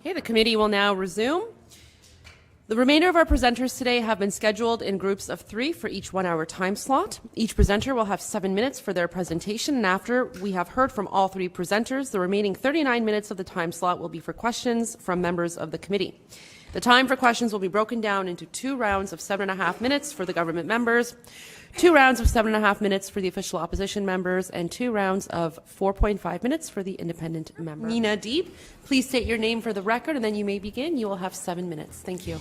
Okay, the committee will now resume. The remainder of our presenters today have been scheduled in groups of 3 for each 1-hour time slot. Each presenter will have 7 minutes for their presentation, and after we have heard from all 3 presenters, the remaining 39 minutes of the time slot will be for questions from members of the committee. The time for questions will be broken down into 2 rounds of 7.5 minutes for the government members, 2 rounds of 7.5 minutes for the official opposition members, and 2 rounds of 4.5 minutes for the independent member. Nina Deeb, please state your name for the record, and then you may begin. You will have 7 minutes. Thank you.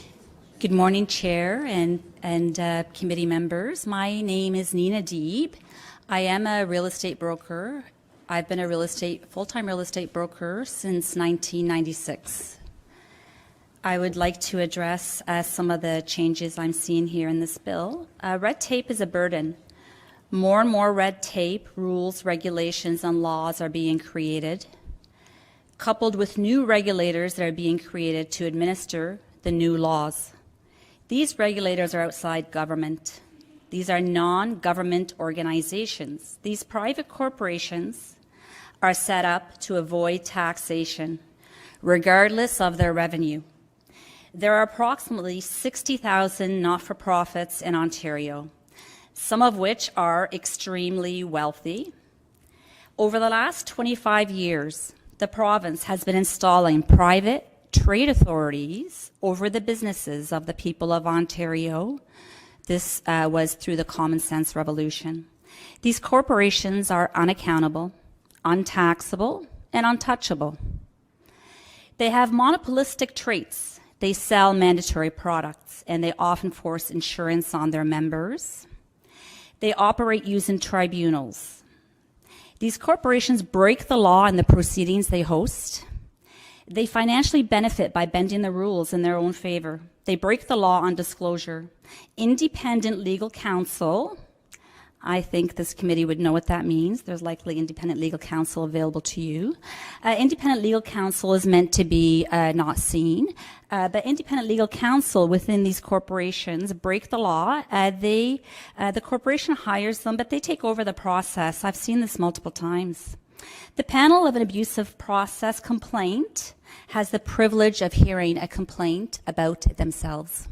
Good morning, Chair and committee members. My name is Nina Deeb. I am a real estate broker. I've been a full-time real estate broker since 1996. I would like to address some of the changes I'm seeing here in this bill. Red tape is a burden. More and more red tape, rules, regulations, and laws are being created, coupled with new regulators that are being created to administer the new laws. These regulators are outside government. These are non-government organizations. These private corporations are set up to avoid taxation, regardless of their revenue. There are approximately 60,000 not-for-profits in Ontario, some of which are extremely wealthy. Over the last 25 years, the province has been installing private trade authorities over the businesses of the people of Ontario. This was through the Common Sense Revolution. These corporations are unaccountable, untaxable, and untouchable. They have monopolistic traits. They sell mandatory products, and they often force insurance on their members. They operate using tribunals. These corporations break the law in the proceedings they host. They financially benefit by bending the rules in their own favor. They break the law on disclosure. Independent legal counsel, I think this committee would know what that means. There's likely independent legal counsel available to you. Independent legal counsel is meant to be not seen, but independent legal counsel within these corporations break the law. The corporation hires them, but they take over the process. I've seen this multiple times. The panel of an abusive process complaint has the privilege of hearing a complaint about themselves.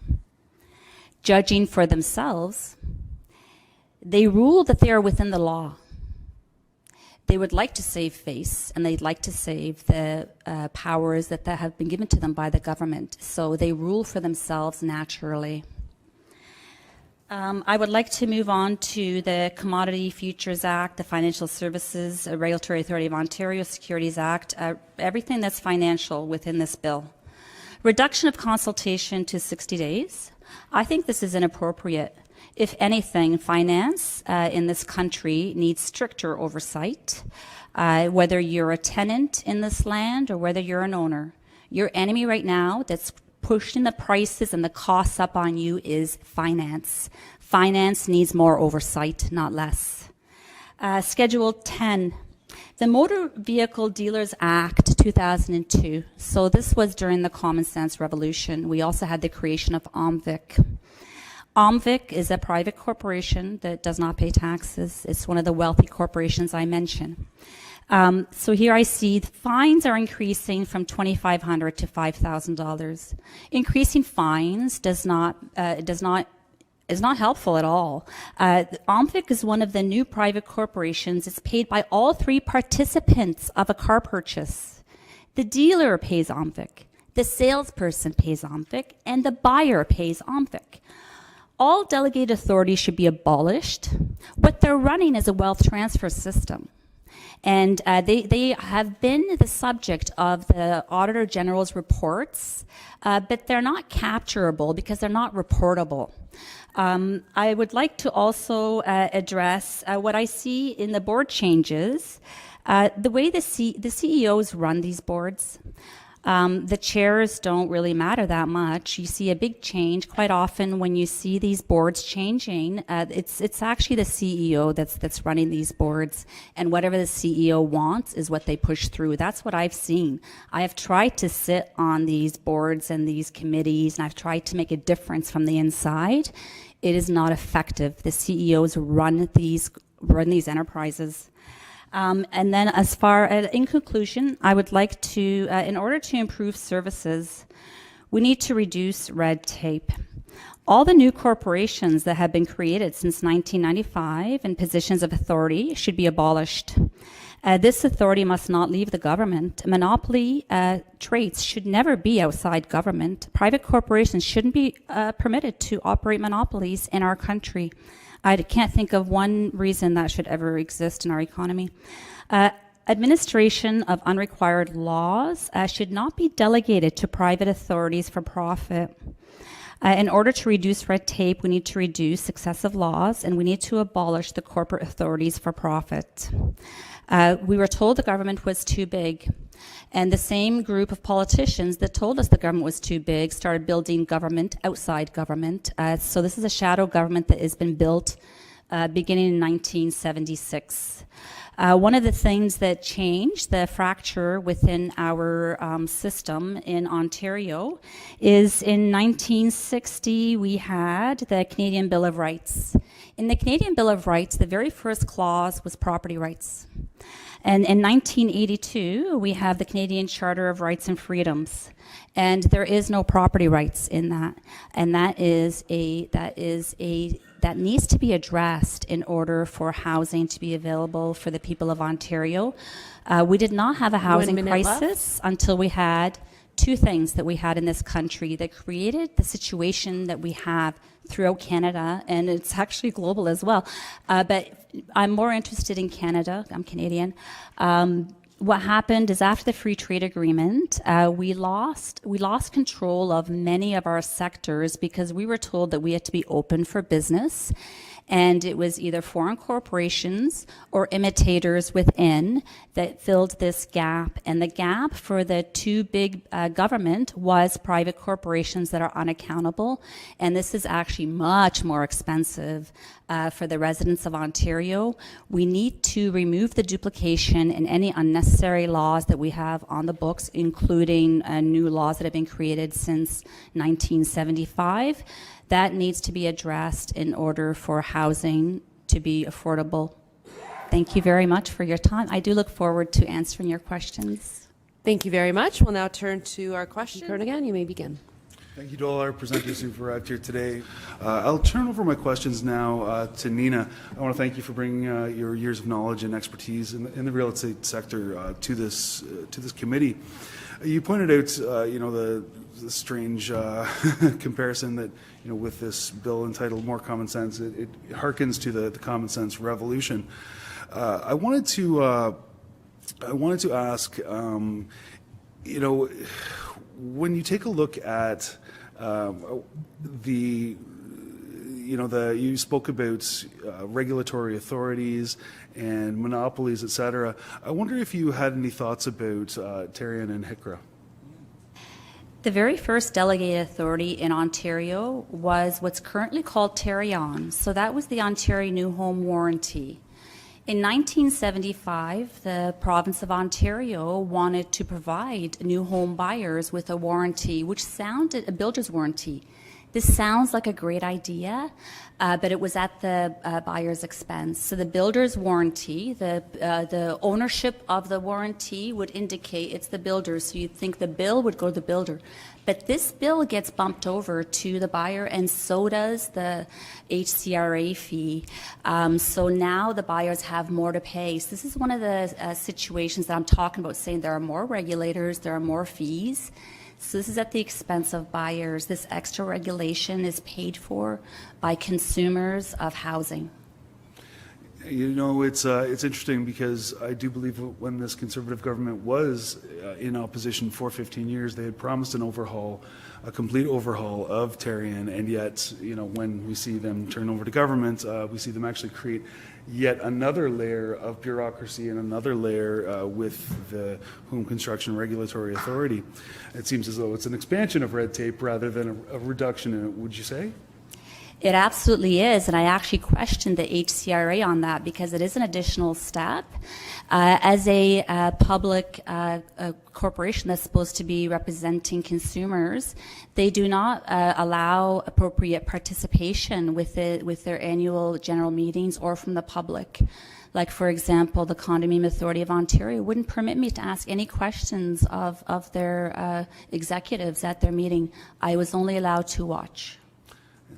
Judging for themselves, they rule that they are within the law. They would like to save face, and they'd like to save the powers that have been given to them by the government. So they rule for themselves naturally. I would like to move on to the Commodity Futures Act, the Financial Services Regulatory Authority of Ontario Securities Act, everything that's financial within this bill. Reduction of consultation to 60 days. I think this is inappropriate. If anything, finance in this country needs stricter oversight, whether you're a tenant in this land or whether you're an owner. Your enemy right now that's pushing the prices and the costs up on you is finance. Finance needs more oversight, not less. Schedule 10, the Motor Vehicle Dealers Act 2002. So this was during the Common Sense Revolution. We also had the creation of OMVIC. OMVIC is a private corporation that does not pay taxes. It's one of the wealthy corporations I mentioned. So here I see the fines are increasing from $2,500 to $5,000. Increasing fines is not helpful at all. OMVIC is one of the new private corporations. It's paid by all 3 participants of a car purchase. The dealer pays OMVIC, the salesperson pays OMVIC, and the buyer pays OMVIC. All delegated authority should be abolished. What they're running is a wealth transfer system. And they have been the subject of the Auditor General's reports, but they're not capturable because they're not reportable. I would like to also address what I see in the board changes, the way the CEOs run these boards. The chairs don't really matter that much. You see a big change quite often when you see these boards changing. It's actually the CEO that's running these boards, and whatever the CEO wants is what they push through. That's what I've seen. I have tried to sit on these boards and these committees, and I've tried to make a difference from the inside. It is not effective. The CEOs run these enterprises. And then in conclusion, I would like to, in order to improve services, we need to reduce red tape. All the new corporations that have been created since 1995 in positions of authority should be abolished. This authority must not leave the government. Monopoly traits should never be outside government. Private corporations shouldn't be permitted to operate monopolies in our country. I can't think of one reason that should ever exist in our economy. Administration of unrequired laws should not be delegated to private authorities for profit. In order to reduce red tape, we need to reduce excessive laws, and we need to abolish the corporate authorities for profit. We were told the government was too big, and the same group of politicians that told us the government was too big started building government outside government. So this is a shadow government that has been built beginning in 1976. One of the things that changed the fracture within our system in Ontario is in 1960 we had the Canadian Bill of Rights. In the Canadian Bill of Rights, the very first clause was property rights. And in 1982, we have the Canadian Charter of Rights and Freedoms. And there is no property rights in that. And that needs to be addressed in order for housing to be available for the people of Ontario. We did not have a housing crisis until we had two things that we had in this country that created the situation that we have throughout Canada, and it's actually global as well. But I'm more interested in Canada. I'm Canadian. What happened is after the free trade agreement, we lost control of many of our sectors because we were told that we had to be open for business. And it was either foreign corporations or imitators within that filled this gap. And the gap for the too big government was private corporations that are unaccountable. And this is actually much more expensive for the residents of Ontario. We need to remove the duplication and any unnecessary laws that we have on the books, including new laws that have been created since 1975. That needs to be addressed in order for housing to be affordable. Thank you very much for your time. I do look forward to answering your questions. Thank you very much. We'll now turn to our question. Again, you may begin. Thank you to all our presenters who've arrived here today. I'll turn over my questions now to Nina. I want to thank you for bringing your years of knowledge and expertise in the real estate sector to this committee. You pointed out, the strange comparison that, with this bill entitled More Common Sense, it harkens to the common sense revolution. I wanted to ask, when you take a look at you spoke about regulatory authorities and monopolies, et cetera. I wonder if you had any thoughts about Tarion and HICRA. The very first delegated authority in Ontario was what's currently called Tarion. So that was the Ontario New Home Warranty. In 1975, the province of Ontario wanted to provide new home buyers with a warranty, which sounded a builder's warranty. This sounds like a great idea, but it was at the buyer's expense. So the builder's warranty, the ownership of the warranty would indicate it's the builder. So you'd think the bill would go to the builder. But this bill gets bumped over to the buyer, and so does the HCRA fee. So now the buyers have more to pay. So this is one of the situations that I'm talking about, saying there are more regulators, there are more fees. So this is at the expense of buyers. This extra regulation is paid for by consumers of housing. It's interesting because I do believe when this Conservative government was in opposition for 15 years, they had promised a complete overhaul of Tarion, and yet, when we see them turn over to government, we see them actually create yet another layer of bureaucracy and another layer with the Home Construction Regulatory Authority. It seems as though it's an expansion of red tape rather than a reduction in it, would you say? It absolutely is, and I actually questioned the HCRA on that because it is an additional step. As a public corporation that's supposed to be representing consumers, they do not allow appropriate participation with their annual general meetings or from the public. Like, for example, the Condominium Authority of Ontario wouldn't permit me to ask any questions of their executives at their meeting. I was only allowed to watch.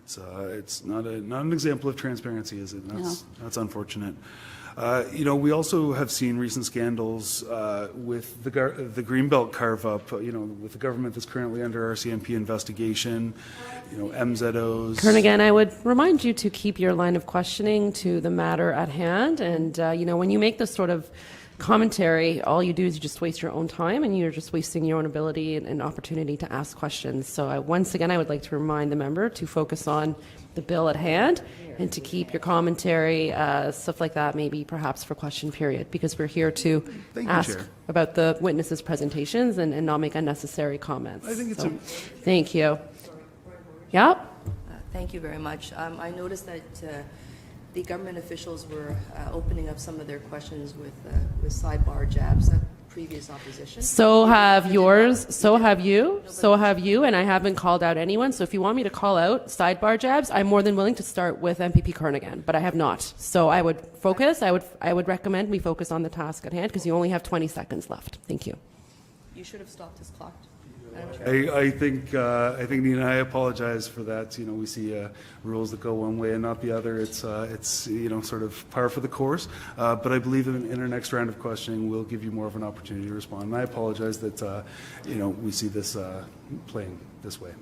It's not an example of transparency, is it? That's unfortunate. We also have seen recent scandals with the Greenbelt carve-up, with the government that's currently under RCMP investigation, MZOs. Kernaghan, I would remind you to keep your line of questioning to the matter at hand. And, when you make this sort of commentary, all you do is you just waste your own time, and you're just wasting your own ability and opportunity to ask questions. So once again, I would like to remind the member to focus on the bill at hand and to keep your commentary, stuff like that, maybe perhaps for question period, because we're here to ask about the witnesses' presentations and not make unnecessary comments. I think it's Thank you. Yeah? Thank you very much. I noticed that the government officials were opening up some of their questions with sidebar jabs at previous opposition. So have yours, so have you, and I haven't called out anyone. So if you want me to call out sidebar jabs, I'm more than willing to start with MPP Kernaghan, but I have not. So I would focus, I would recommend we focus on the task at hand, because you only have 20 seconds left. Thank you. You should have stopped his clock. I think Nina, I apologize for that. We see rules that go one way and not the other. It's sort of par for the course. But I believe in our next round of questioning, we'll give you more of an opportunity to respond. And I apologize that we see this playing this way.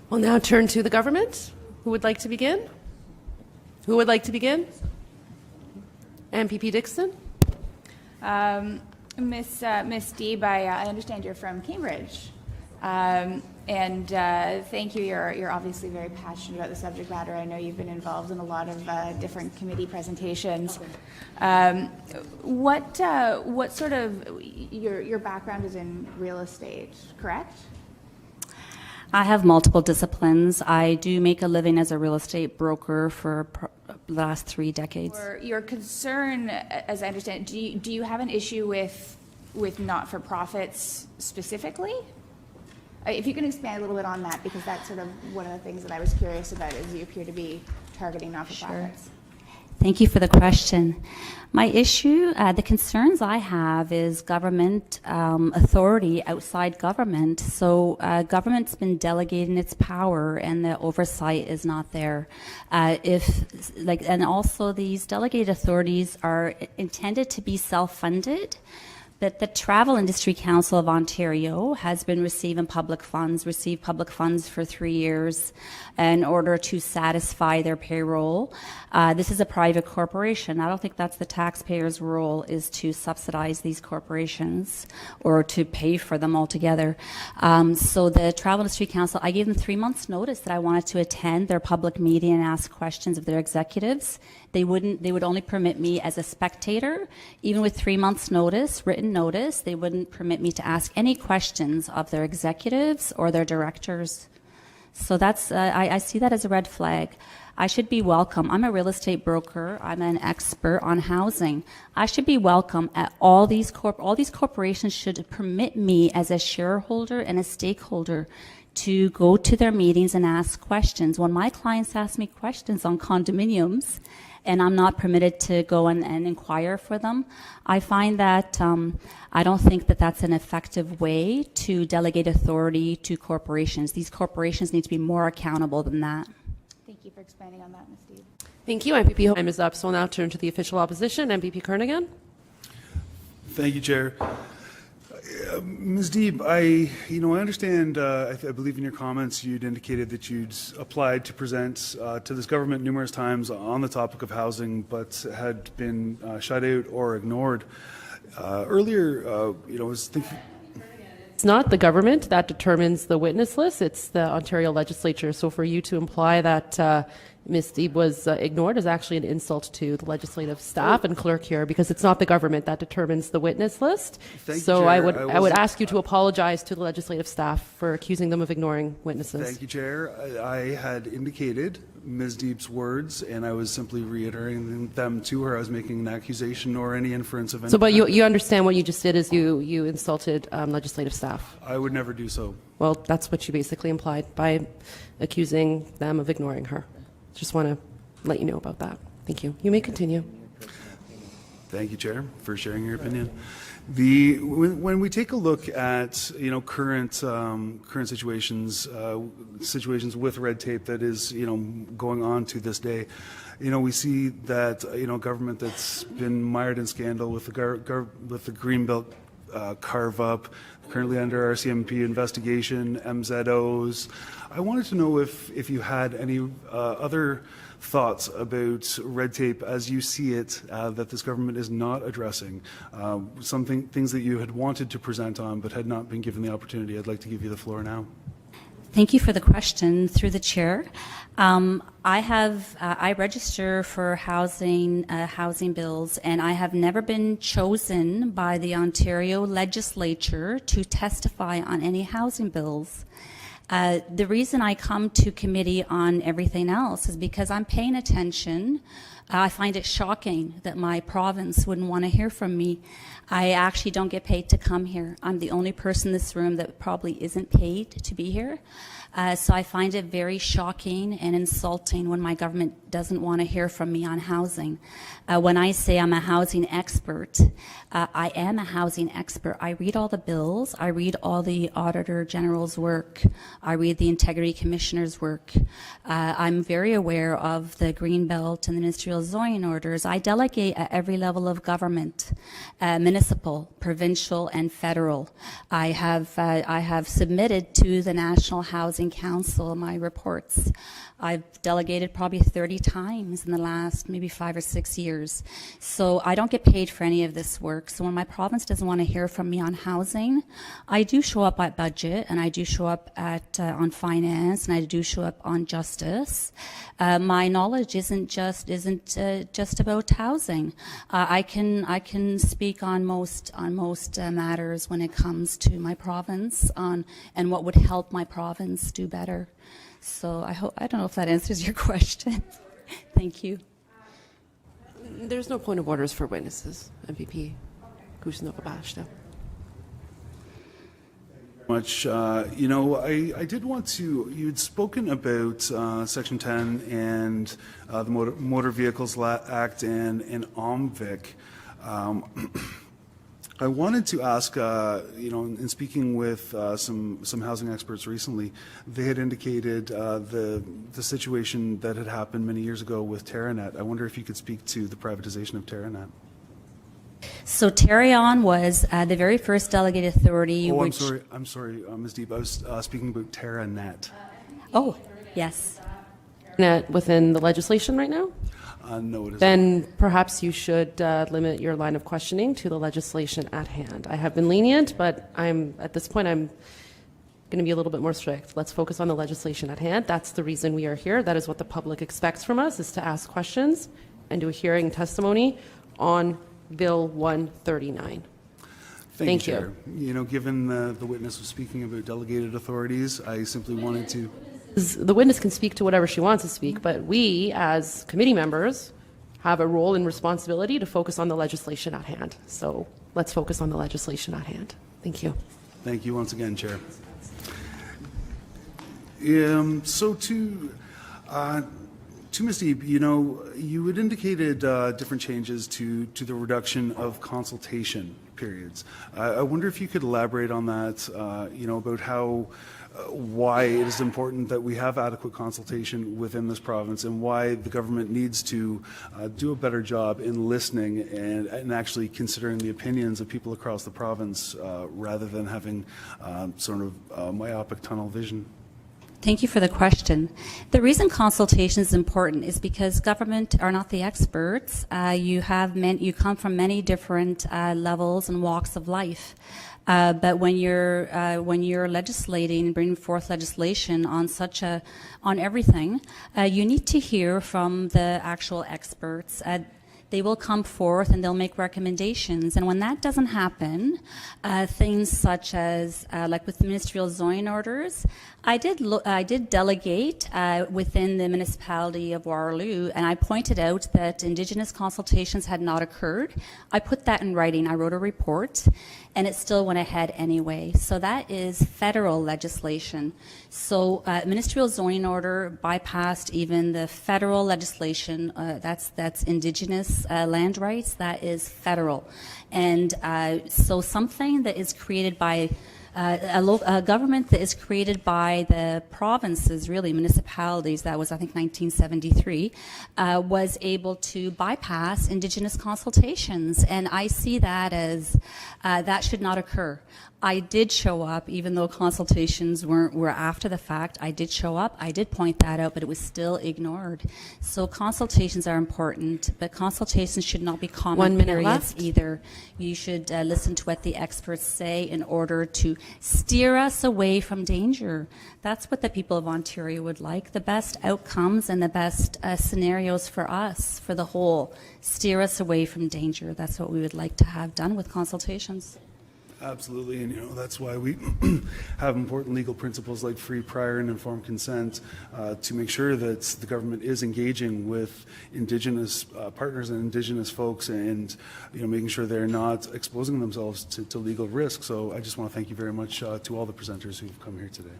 We'll now turn to the government. Who would like to begin? Who would like to begin? MPP Dixon. Miss Deeb, I understand you're from Cambridge, and thank you. You're obviously very passionate about the subject matter. I know you've been involved in a lot of different committee presentations. What sort of your background is in real estate, correct? I have multiple disciplines. I do make a living as a real estate broker for the last 3 decades. Your concern, as I understand, do you have an issue with not-for-profits specifically? If you can expand a little bit on that, because that's sort of one of the things that I was curious about, is you appear to be targeting not-for-profits. Sure. Thank you for the question. My issue, the concerns I have is government authority outside government. So government's been delegating its power, and the oversight is not there. And also these delegated authorities are intended to be self-funded. But the Travel Industry Council of Ontario has been received public funds for 3 years in order to satisfy their payroll. This is a private corporation. I don't think that's the taxpayer's role, is to subsidize these corporations or to pay for them altogether. So the Travel Industry Council, I gave them 3 months notice that I wanted to attend their public meeting and ask questions of their executives. They would only permit me as a spectator. Even with 3 months notice, written notice, they wouldn't permit me to ask any questions of their executives or their directors. So that's, I see that as a red flag. I should be welcome. I'm a real estate broker. I'm an expert on housing. I should be welcome at all these corporations should permit me as a shareholder and a stakeholder to go to their meetings and ask questions. When my clients ask me questions on condominiums, and I'm not permitted to go and inquire for them, I find that I don't think that that's an effective way to delegate authority to corporations. These corporations need to be more accountable than that. Thank you for expanding on that, Ms. Deeb. Thank you. MPP time is up, so we'll now turn to the official opposition. MPP Kernaghan. Thank you, Chair. Ms. Deeb, I understand, I believe in your comments you'd indicated that you'd applied to present to this government numerous times on the topic of housing, but had been shut out or ignored. Earlier, I was thinking... It's not the government that determines the witness list, it's the Ontario Legislature. So for you to imply that Ms. Deeb was ignored is actually an insult to the legislative staff and clerk here, because it's not the government that determines the witness list. So I would ask you to apologize to the legislative staff for accusing them of ignoring witnesses. Thank you, Chair. I had indicated Ms. Deeb's words, and I was simply reiterating them to her. I was making an accusation nor any inference of any. So, but you understand what you just did is you insulted legislative staff. I would never do so. Well, that's what you basically implied by accusing them of ignoring her. Just want to let you know about that. Thank you. You may continue. Thank you, Chair, for sharing your opinion. When we take a look at current situations with red tape that is going on to this day, we see that government that's been mired in scandal with the Greenbelt carve up, currently under RCMP investigation, MZOs. I wanted to know if you had any other thoughts about red tape as you see it that this government is not addressing, things that you had wanted to present on but had not been given the opportunity. I'd like to give you the floor now. Thank you for the question through the chair. I register for housing bills, and I have never been chosen by the Ontario Legislature to testify on any housing bills. The reason I come to committee on everything else is because I'm paying attention. I find it shocking that my province wouldn't want to hear from me. I actually don't get paid to come here. I'm the only person in this room that probably isn't paid to be here. So I find it very shocking and insulting when my government doesn't want to hear from me on housing. When I say I'm a housing expert, I am a housing expert. I read all the bills. I read all the Auditor General's work. I read the Integrity Commissioner's work. I'm very aware of the Greenbelt and the ministerial zoning orders. I delegate at every level of government, municipal, provincial, and federal. I have submitted to the National Housing Council my reports. I've delegated probably 30 times in the last maybe 5 or 6 years. So I don't get paid for any of this work. So when my province doesn't want to hear from me on housing, I do show up at budget, and I do show up at on finance, and I do show up on justice. My knowledge isn't just about housing. I can speak on most matters when it comes to my province and what would help my province do better. So I don't know if that answers your question. Thank you. There's no point of orders for witnesses, MVP Kusnova-Bashta. Much. I did want to, you'd spoken about Section 10 and the Motor Vehicles Act and OMVIC. I wanted to ask, in speaking with some housing experts recently, they had indicated the situation that had happened many years ago with TerraNet. I wonder if you could speak to the privatization of TerraNet. So Terrion was the very first delegated authority. Oh, which, I'm sorry, Ms. Deep. I was speaking about TerraNet. Oh, yes. Within the legislation right now? No, it isn't. Then perhaps you should limit your line of questioning to the legislation at hand. I have been lenient, but at this point I'm going to be a little bit more strict. Let's focus on the legislation at hand. That's the reason we are here. That is what the public expects from us, is to ask questions and do a hearing testimony on Bill 139. Thank you, Chair. Given the witness was speaking about delegated authorities, I simply wanted to... The witness can speak to whatever she wants to speak, but we, as committee members, have a role and responsibility to focus on the legislation at hand. So let's focus on the legislation at hand. Thank you. Thank you once again, Chair. So to Ms. Deeb, you had indicated different changes to the reduction of consultation periods. I wonder if you could elaborate on that, about how, why it is important that we have adequate consultation within this province, and why the government needs to do a better job in listening and actually considering the opinions of people across the province rather than having sort of myopic tunnel vision. Thank you for the question. The reason consultation is important is because government are not the experts. You come from many different levels and walks of life. But when you're legislating, bringing forth legislation on on everything, you need to hear from the actual experts. They will come forth and they'll make recommendations. And when that doesn't happen, things such as, like with the ministerial zoning orders, I did delegate within the municipality of Waterloo, and I pointed out that Indigenous consultations had not occurred. I put that in writing. I wrote a report, and it still went ahead anyway. So that is federal legislation. So ministerial zoning order bypassed even the federal legislation. That's Indigenous Indigenous land rights, that is federal. And so something that is created by a government that is created by the provinces, really municipalities, that was I think 1973, was able to bypass Indigenous consultations. And I see that as that should not occur. I did show up, even though consultations were after the fact. I did show up. I did point that out, but it was still ignored. So consultations are important, but consultations should not be 1 comment minute periods left. either. You should listen to what the experts say in order to steer us away from danger. That's what the people of Ontario would like, the best outcomes and the best scenarios for us, for the whole. Steer us away from danger. That's what we would like to have done with consultations. Absolutely, and that's why we have important legal principles like free, prior, and informed consent to make sure that the government is engaging with Indigenous partners and Indigenous folks, and making sure they're not exposing themselves to legal risk. So I just want to thank you very much to all the presenters who've come here today.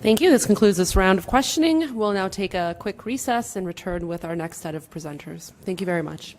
Thank you. This concludes this round of questioning. We'll now take a quick recess and return with our next set of presenters. Thank you very much.